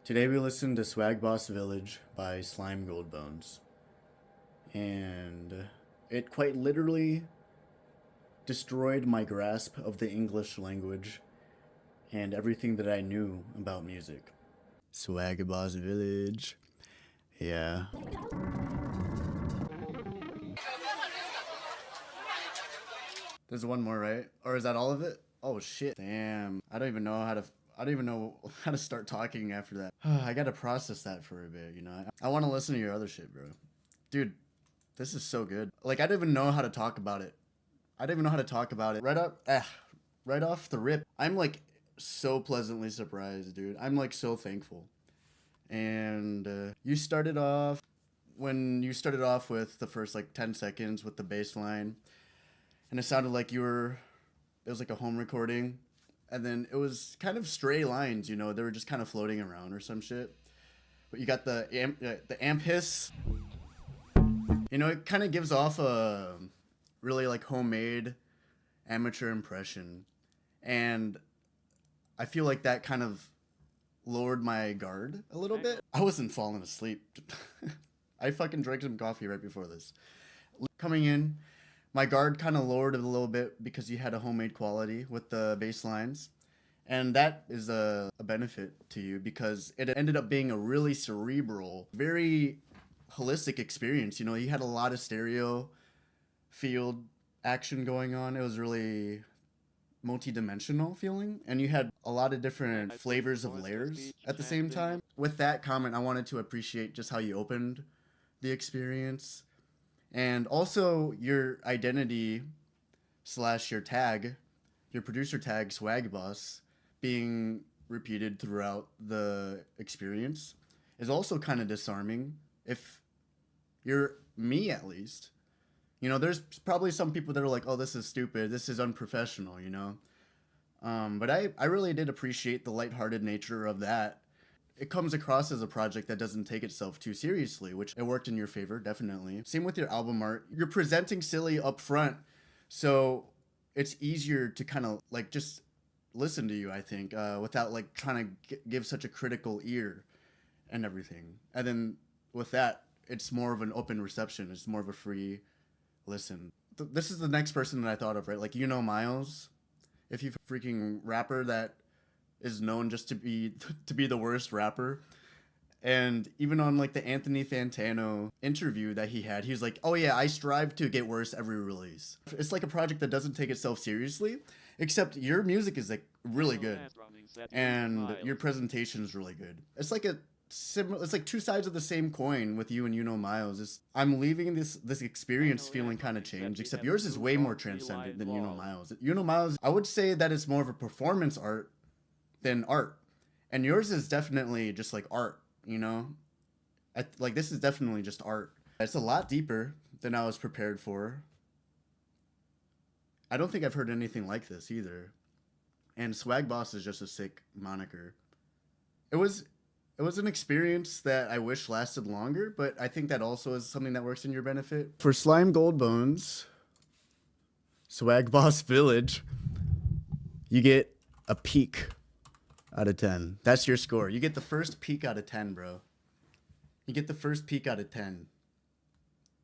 Today we listened to Swagboss Village by SlimeGoldBones. And it quite literally destroyed my grasp of the English language and everything that I knew about music. Swagboss Village. Yeah. There's one more, right? Or is that all of it? Oh shit. Damn. I don't even know how to start talking after that. I gotta process that for a bit, you know? I wanna listen to your other shit, bro. Dude, this is so good. Like, I don't even know how to talk about it. I don't even know how to talk about it. Right off the rip. I'm like so pleasantly surprised, dude. I'm like so thankful. And you started off when you started off with the first like 10 seconds with the bass line, and it sounded like it was like a home recording, and then it was kind of stray lines, you know, they were just kind of floating around or some shit. But you got the amp hiss, you know, it kind of gives off a really like homemade amateur impression, and I feel like that kind of lowered my guard a little bit. I wasn't falling asleep. I fucking drank some coffee right before this. Coming in, my guard kind of lowered it a little bit because you had a homemade quality with the bass lines. And that is a benefit to you because it ended up being a really cerebral, very holistic experience. You know, you had a lot of stereo field action going on. It was really multi-dimensional feeling, and you had a lot of different flavors of layers at the same time. With that comment, I wanted to appreciate just how you opened the experience, and also your identity slash your tag, your producer tag, Swagboss, being repeated throughout the experience is also kind of disarming. If you're me, at least, you know, there's probably some people that are like, oh, this is stupid, this is unprofessional, you know. But I really did appreciate the lighthearted nature of that. It comes across as a project that doesn't take itself too seriously, which it worked in your favor, definitely. Same with your album art. You're presenting silly up front, so it's easier to kind of like just listen to you, I think, without like trying to give such a critical ear and everything. And then with that, it's more of an open reception. It's more of a free listen. This is the next person that I thought of, right? Like, you know, Miles, if you freaking rapper that is known just to be the worst rapper. And even on like the Anthony Fantano interview that he had, he was like, oh yeah, I strive to get worse every release. It's like a project that doesn't take itself seriously, except your music is like really good and your presentation is really good. It's like it's like two sides of the same coin with you and You Know Miles. I'm leaving this experience feeling kind of changed, except yours is way more transcendent than You Know Miles. You Know Miles, I would say that it's more of a performance art than art, and yours is definitely just like art, you know. Like, this is definitely just art. It's a lot deeper than I was prepared for. I don't think I've heard anything like this either, and Swagboss is just a sick moniker. It was an experience that I wish lasted longer, but I think that also is something that works in your benefit. For SlimeGoldBones, Swagboss Village, you get a peak out of 10. That's your score. You get the first peak out of 10, bro. You get the first peak out of 10.